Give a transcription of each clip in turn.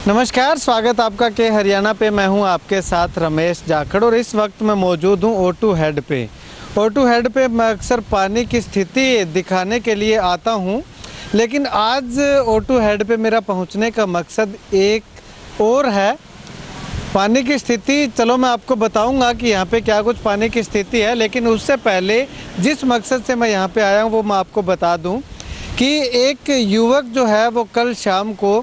नमस्कार, स्वागत आपका के हरियाणा पे। मैं हूं आपके साथ रमेश जाखड़ और इस वक्त मैं मौजूद हूं O2 हेड पे। O2 हेड पे मैं अक्सर पानी की स्थिति दिखाने के लिए आता हूं, लेकिन आज O2 हेड पे मेरा पहुंचने का मकसद एक और है। पानी की स्थिति चलो मैं आपको बताऊंगा कि यहाँ पे क्या कुछ पानी की स्थिति है, लेकिन उससे पहले जिस मकसद से मैं यहाँ पे आया हूँ वो मैं आपको बता दूँ कि एक युवक जो है वो कल शाम को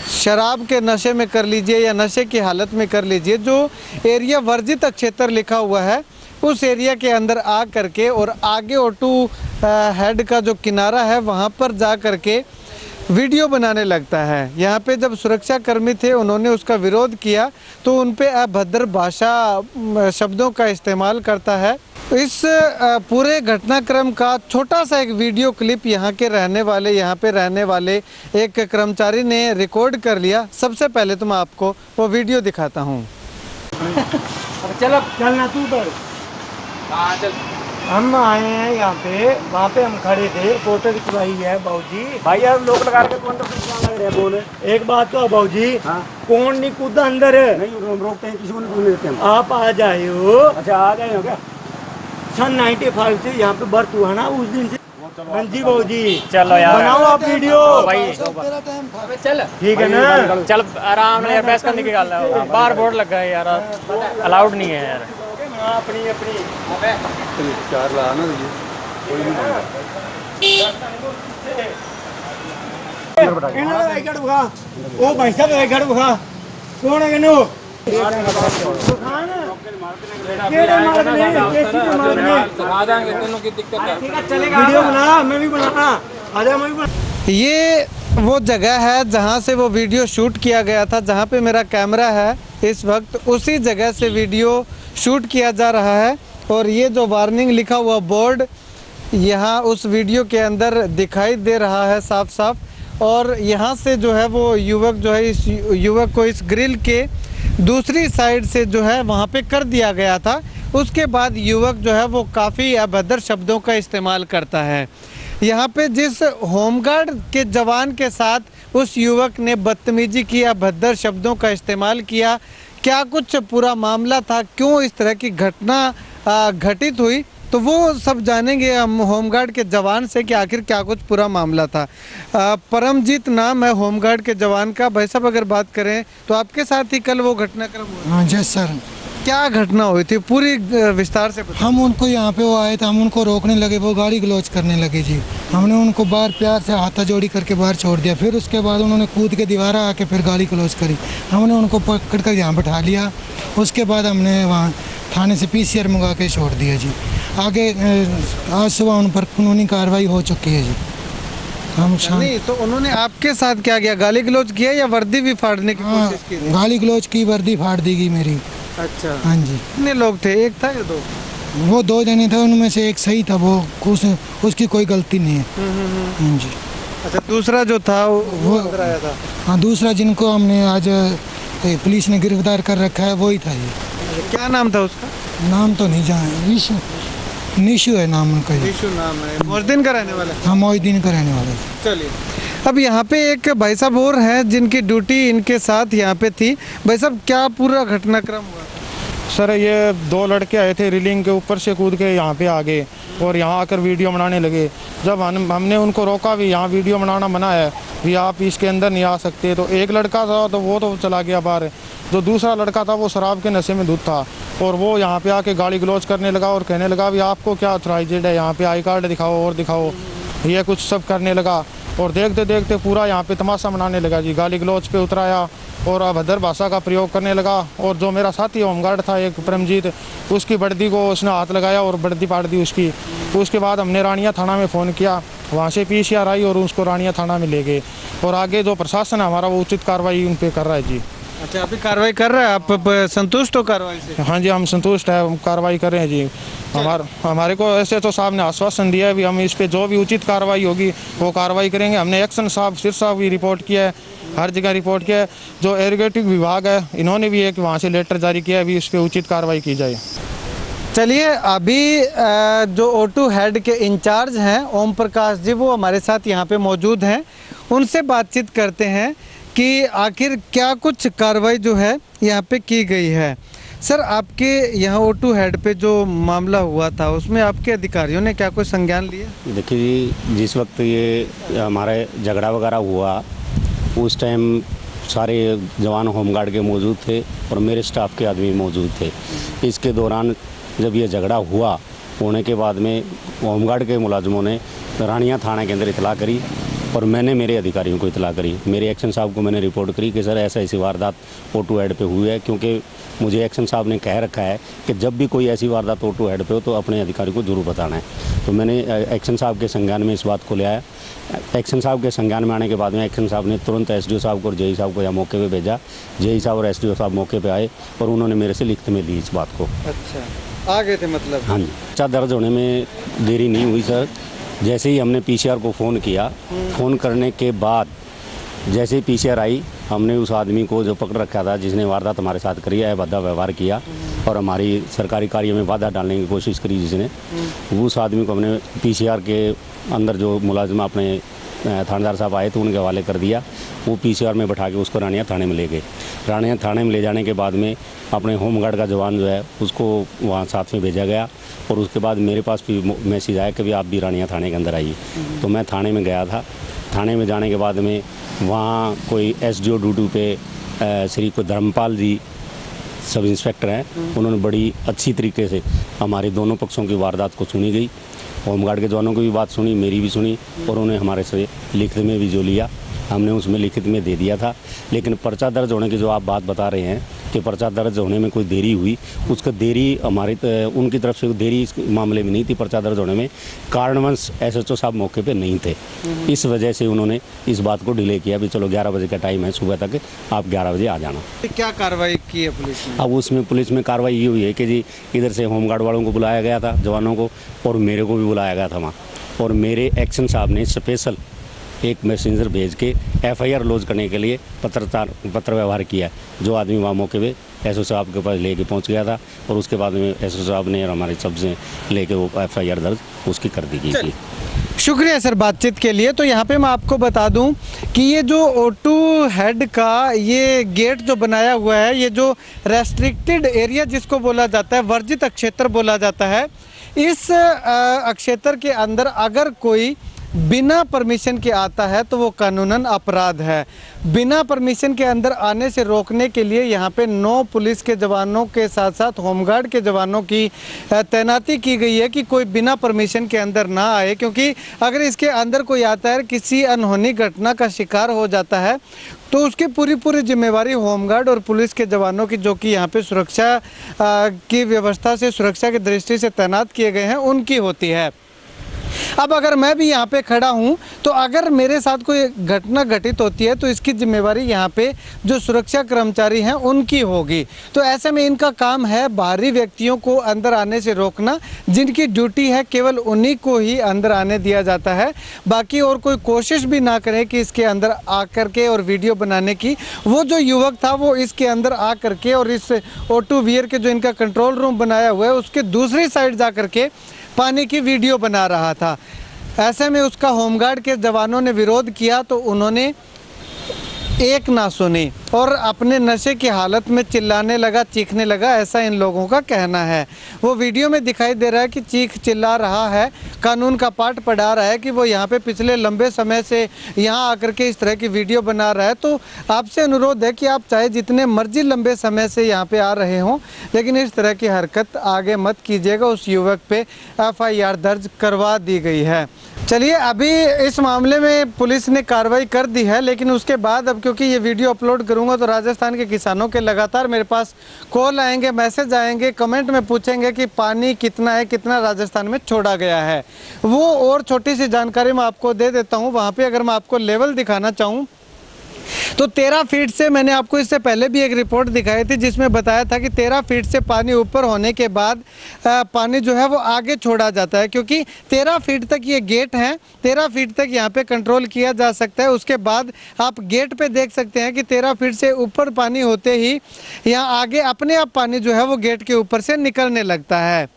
शराब के नशे में कर लीजिए या नशे की हालत में कर लीजिए, जो एरिया वर्जित क्षेत्र लिखा हुआ है उस एरिया के अंदर आ करके और आगे O2 हेड का जो किनारा है वहाँ पर जा करके वीडियो बनाने लगता है। यहाँ पे जब सुरक्षा कर्मी थे उन्होंने उसका विरोध किया तो उन पे अभद्र भाषा शब्दों का इस्तेमाल करता है। इस पूरे घटनाक्रम का छोटा सा एक वीडियो क्लिप यहाँ पे रहने वाले एक कर्मचारी ने रिकॉर्ड कर लिया। सबसे पहले तो मैं आपको वो वीडियो दिखाता हूँ। चलना तू पर चल। हम आए हैं यहाँ पे, वहाँ पे हम खड़े थे, फोटो खिंचवाई है बाबूजी। भाई यार लोग लगा के तुरंत लग रहे बोले। एक बात तो बाबूजी, हाँ? कौन नहीं कूदा अंदर है? नहीं रोकते हैं, किसी को नहीं देते हैं। आप आ जाए हो। अच्छा आ जाए हो क्या? सन 95 से यहाँ पे बर्थ हुआ ना, उस दिन से। हाँ जी बाबूजी, चलो यार बनाओ आप वीडियो भाई। चल ठीक है ना, चल आराम से बहस करने की गल है। बाहर बोर्ड लगा है यार, अलाउड नहीं है यार। अपनी अपनी चार ला ना कोई नहीं आई कार्ड बखा। ओ भाई साहब आई कार्ड बखा। कौन है कनो? वीडियो बना, मैं भी बनाना। आजा मैं भी बना। ये वो जगह है जहाँ से वो वीडियो शूट किया गया था। जहाँ पे मेरा कैमरा है इस वक्त उसी जगह से वीडियो शूट किया जा रहा है। और ये जो वार्निंग लिखा हुआ बोर्ड यहाँ उस वीडियो के अंदर दिखाई दे रहा है साफ साफ। और यहाँ से जो है वो युवक जो है इस युवक को इस ग्रिल के दूसरी साइड से जो है वहाँ पे कर दिया गया था। उसके बाद युवक जो है वो काफ़ी अभद्र शब्दों का इस्तेमाल करता है। यहाँ पे जिस होमगार्ड के जवान के साथ उस युवक ने बदतमीजी की, अभद्र शब्दों का इस्तेमाल किया, क्या कुछ पूरा मामला था, क्यों इस तरह की घटना घटित हुई, तो वो सब जानेंगे हम होमगार्ड के जवान से कि आखिर क्या कुछ पूरा मामला था। परमजीत नाम है होमगार्ड के जवान का। भाई साहब अगर बात करें तो आपके साथ ही कल वो घटनाक्रम हुआ? हाँ जी सर। क्या घटना हुई थी पूरी विस्तार से बताइए। हम उनको यहाँ पे वो आए थे, हम उनको रोकने लगे, वो गाड़ी गलौज करने लगे जी। हमने उनको बाहर प्यार से हाथा जोड़ी करके बाहर छोड़ दिया। फिर उसके बाद उन्होंने कूद के दीवार आके फिर गाड़ी गलौज करी। हमने उनको पकड़ कर यहाँ बैठा लिया। उसके बाद हमने वहाँ थाने से PCR मंगा के छोड़ दिया जी। आगे आज सुबह उन पर कानूनी कार्रवाई हो चुकी है जी। हम नहीं तो उन्होंने आपके साथ क्या किया, गाली गलौज किया या वर्दी भी फाड़ने की कोशिश की? गाली गलौज की, वर्दी फाड़ दी गई मेरी। अच्छा हाँ जी। कितने लोग थे, एक था या दो? वो 2 जने थे, उनमें से एक सही था, वो उसकी कोई गलती नहीं है। हाँ जी। अच्छा दूसरा जो था वो अंदर आया था? हाँ दूसरा जिनको हमने आज पुलिस ने गिरफ्तार कर रखा है वही था ये। क्या नाम था उसका? नाम तो नहीं जाना, निशु है नाम उनका। निशु नाम है। मोहद्दीन का रहने वाला? हाँ मोहद्दीन का रहने वाला। चलिए अब यहाँ पे एक भाई साहब और हैं जिनकी ड्यूटी इनके साथ यहाँ पे थी। भाई साहब क्या पूरा घटनाक्रम हुआ? सर ये 2 लड़के आए थे, रेलिंग के ऊपर से कूद के यहाँ पे आ गए और यहाँ आकर वीडियो बनाने लगे। जब हमने उनको रोका भी, यहाँ वीडियो बनाना मना है भी, आप इसके अंदर नहीं आ सकते। तो एक लड़का था तो वो तो चला गया बाहर। जो दूसरा लड़का था वो शराब के नशे में धुत था और वो यहाँ पे आके गाली गलौज करने लगा और कहने लगा भी आपको क्या ऑथराइज्ड है, यहाँ पे आई कार्ड दिखाओ और दिखाओ, ये कुछ सब करने लगा। और देखते देखते पूरा यहाँ पे तमाशा मनाने लगा जी। गाली गलौज पे उतराया और अभद्र भाषा का प्रयोग करने लगा। और जो मेरा साथी होमगार्ड था एक परमजीत, उसकी वर्दी को उसने हाथ लगाया और वर्दी फाड़ दी उसकी। उसके बाद हमने रानिया थाना में फ़ोन किया, वहाँ से PCR आई और उसको रानिया थाना में ले गए। और आगे जो प्रशासन है हमारा वो उचित कार्रवाई उन पर कर रहा है जी। अच्छा अभी कार्रवाई कर रहा है, आप संतुष्ट हो कार्रवाई से? हाँ जी हम संतुष्ट है, कार्रवाई कर रहे हैं जी। हमारे को ऐसे तो साहब ने आश्वासन दिया है भी हम इस पे जो भी उचित कार्रवाई होगी वो कार्रवाई करेंगे। हमने एक्शन साहब सिर साहब भी रिपोर्ट किया है, हर जगह रिपोर्ट किया है। जो एरिगेटिव विभाग है इन्होंने भी एक वहाँ से लेटर जारी किया है भी इस पर उचित कार्रवाई की जाए। चलिए अभी जो O2 हेड के इंचार्ज हैं ओम प्रकाश जी, वो हमारे साथ यहाँ पे मौजूद हैं। उनसे बातचीत करते हैं कि आखिर क्या कुछ कार्रवाई जो है यहाँ पे की गई है। सर, आपके यहाँ O2 हेड पे जो मामला हुआ था उसमें आपके अधिकारियों ने क्या कोई संज्ञान लिया? देखिए जी, जिस वक्त ये हमारे झगड़ा वगैरह हुआ उस टाइम सारे जवान होमगार्ड के मौजूद थे और मेरे स्टाफ के आदमी मौजूद थे। इसके दौरान जब ये झगड़ा हुआ होने के बाद में होमगार्ड के मुलाजमों ने रानिया थाने के अंदर इतला करी और मैंने मेरे अधिकारियों को इतला करी। मेरे एक्शन साहब को मैंने रिपोर्ट करी कि सर ऐसी वारदात O2 हेड पे हुई है, क्योंकि मुझे एक्शन साहब ने कह रखा है कि जब भी कोई ऐसी वारदात O2 हेड पे हो तो अपने अधिकारी को जरूर बताना है। तो मैंने एक्शन साहब के संज्ञान में इस बात को ले आया। एक्शन साहब के संज्ञान में आने के बाद में एक्शन साहब ने तुरंत SDO साहब को और JE साहब को यहाँ मौके पे भेजा। JE साहब और SDO साहब मौके पे आए और उन्होंने मेरे से लिखित में ली इस बात को। अच्छा, आ गए थे मतलब? हाँ जी। पर्चा दर्ज होने में देरी नहीं हुई सर। जैसे ही हमने PCR को फ़ोन किया, फ़ोन करने के बाद जैसे ही PCR आई, हमने उस आदमी को जो पकड़ रखा था जिसने वारदात हमारे साथ करी है, भद्दा व्यवहार किया और हमारी सरकारी कार्य में बाधा डालने की कोशिश करी जिसने, उस आदमी को हमने PCR के अंदर जो मुलाजिम अपने थानेदार साहब आए तो उनके हवाले कर दिया। वो PCR में बैठा के उसको रानिया थाने में ले गए। रानिया थाने में ले जाने के बाद में अपने होमगार्ड का जवान जो है उसको वहाँ साथ में भेजा गया और उसके बाद मेरे पास भी मैसेज आया कि भी आप भी रानिया थाने के अंदर आइए। तो मैं थाने में गया था। थाने में जाने के बाद में वहाँ कोई SDO ड्यूटी पे श्री को धर्मपाल जी सब इंस्पेक्टर हैं, उन्होंने बड़ी अच्छी तरीके से हमारे दोनों पक्षों की वारदात को सुनी गई। होमगार्ड के जवानों की भी बात सुनी, मेरी भी सुनी और उन्हें हमारे से लिखित में भी जो लिया हमने उसमें लिखित में दे दिया था। लेकिन पर्चा दर्ज होने की जो आप बात बता रहे हैं कि पर्चा दर्ज होने में कोई देरी हुई, उसका देरी हमारी उनकी तरफ से देरी इस मामले में नहीं थी। पर्चा दर्ज होने में कारणवश SHO साहब मौके पे नहीं थे, इस वजह से उन्होंने इस बात को डिले किया भी चलो 11 बजे का टाइम है सुबह तक, आप 11 बजे आ जाना। क्या कार्रवाई की है पुलिस ने? अब उसमें पुलिस में कार्रवाई ये हुई है कि जी इधर से होमगार्ड वालों को बुलाया गया था, जवानों को, और मेरे को भी बुलाया गया था वहाँ, और मेरे एक्शन साहब ने स्पेशल एक मैसेंजर भेज के FIR लॉन्च करने के लिए पत्र व्यवहार किया। जो आदमी वहाँ मौके पे SO साहब के पास लेके पहुँच गया था और उसके बाद में SO साहब ने और हमारे सबसे लेके वो FIR दर्ज उसकी कर दी गई थी। शुक्रिया सर बातचीत के लिए। तो यहाँ पे मैं आपको बता दूं कि ये जो O2 हेड का ये गेट जो बनाया हुआ है, ये जो रेस्ट्रिक्टेड एरिया जिसको बोला जाता है, वर्जित क्षेत्र बोला जाता है, इस क्षेत्र के अंदर अगर कोई बिना परमिशन के आता है तो वो कानूनन अपराध है। बिना परमिशन के अंदर आने से रोकने के लिए यहाँ पे 9 पुलिस के जवानों के साथ साथ होमगार्ड के जवानों की तैनाती की गई है कि कोई बिना परमिशन के अंदर ना आए, क्योंकि अगर इसके अंदर कोई आता है, किसी अनहोनी घटना का शिकार हो जाता है तो उसकी पूरी जिम्मेवारी होमगार्ड और पुलिस के जवानों की, जो कि यहाँ पे सुरक्षा की व्यवस्था से, सुरक्षा की दृष्टि से तैनात किए गए हैं, उनकी होती है। अब अगर मैं भी यहाँ पे खड़ा हूँ तो अगर मेरे साथ कोई घटना घटित होती है तो इसकी जिम्मेवारी यहाँ पे जो सुरक्षा कर्मचारी हैं उनकी होगी। तो ऐसे में इनका काम है बाहरी व्यक्तियों को अंदर आने से रोकना, जिनकी ड्यूटी है केवल उन्हीं को ही अंदर आने दिया जाता है। बाकी और कोई कोशिश भी ना करे कि इसके अंदर आकर के और वीडियो बनाने की। वो जो युवक था वो इसके अंदर आ करके और इस O2 वियर के जो इनका कंट्रोल रूम बनाया हुआ है उसके दूसरी साइड जा करके पानी की वीडियो बना रहा था। ऐसे में उसका होमगार्ड के जवानों ने विरोध किया तो उन्होंने एक ना सुनी और अपने नशे की हालत में चिल्लाने लगा, चीखने लगा, ऐसा इन लोगों का कहना है। वो वीडियो में दिखाई दे रहा है कि चीख चिल्ला रहा है, कानून का पाठ पढ़ा रहा है कि वो यहाँ पे पिछले लंबे समय से यहाँ आकर के इस तरह की वीडियो बना रहा है। तो आपसे अनुरोध है कि आप चाहे जितने मर्जी लंबे समय से यहाँ पे आ रहे हों, लेकिन इस तरह की हरकत आगे मत कीजिएगा। उस युवक पे FIR दर्ज करवा दी गई है। चलिए, अभी इस मामले में पुलिस ने कार्रवाई कर दी है, लेकिन उसके बाद अब क्योंकि ये वीडियो अपलोड करूंगा तो राजस्थान के किसानों के लगातार मेरे पास कॉल आएंगे, मैसेज आएंगे, कमेंट में पूछेंगे कि पानी कितना है, कितना राजस्थान में छोड़ा गया है। वो और छोटी सी जानकारी मैं आपको दे देता हूँ। वहाँ पे अगर मैं आपको लेवल दिखाना चाहूँ तो 13 फीट से, मैंने आपको इससे पहले भी एक रिपोर्ट दिखाई थी जिसमें बताया था कि 13 फीट से पानी ऊपर होने के बाद पानी जो है वो आगे छोड़ा जाता है, क्योंकि 13 फीट तक ये गेट है, 13 फीट तक यहाँ पे कंट्रोल किया जा सकता है। उसके बाद आप गेट पे देख सकते हैं कि 13 फीट से ऊपर पानी होते ही यहाँ आगे अपने आप पानी जो है वो गेट के ऊपर से निकलने लगता है।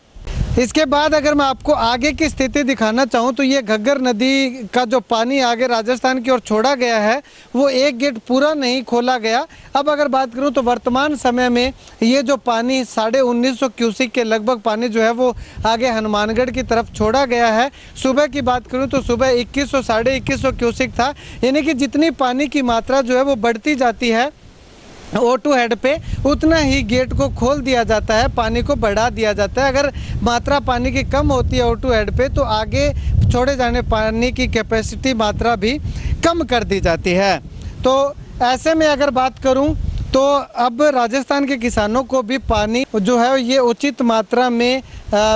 इसके बाद अगर मैं आपको आगे की स्थिति दिखाना चाहूँ तो ये घग्गर नदी का जो पानी आगे राजस्थान की ओर छोड़ा गया है वो एक गेट पूरा नहीं खोला गया। अब अगर बात करूँ तो वर्तमान समय में ये जो पानी 1950 क्यूसिक के लगभग पानी जो है वो आगे हनुमानगढ़ की तरफ छोड़ा गया है। सुबह की बात करूँ तो सुबह 2100 2150 क्यूसिक था, यानी कि जितनी पानी की मात्रा जो है वो बढ़ती जाती है O2 हेड पे उतना ही गेट को खोल दिया जाता है, पानी को बढ़ा दिया जाता है। अगर मात्रा पानी की कम होती है O2 हेड पे तो आगे छोड़े जाने पानी की कैपेसिटी मात्रा भी कम कर दी जाती है। तो ऐसे में अगर बात करूं तो अब राजस्थान के किसानों को भी पानी जो है ये उचित मात्रा में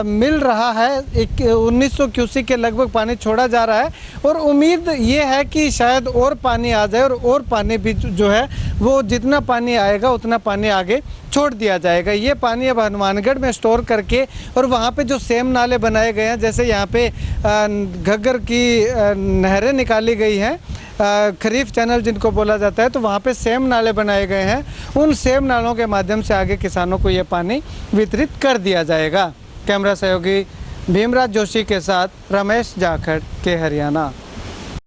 मिल रहा है। 1900 क्यूसिक के लगभग पानी छोड़ा जा रहा है और उम्मीद ये है कि शायद और पानी आ जाए और पानी भी जो है वो जितना पानी आएगा उतना पानी आगे छोड़ दिया जाएगा। ये पानी अब हनुमानगढ़ में स्टोर करके और वहाँ पे जो सेम नाले बनाए गए हैं, जैसे यहाँ पे घग्गर की नहरें निकाली गई हैं, खरीफ चैनल जिनको बोला जाता है, तो वहाँ पे सेम नाले बनाए गए हैं। उन सेम नालों के माध्यम से आगे किसानों को ये पानी वितरित कर दिया जाएगा। कैमरा सहयोगी भीमराज जोशी के साथ रमेश जाखड़ के हरियाणा।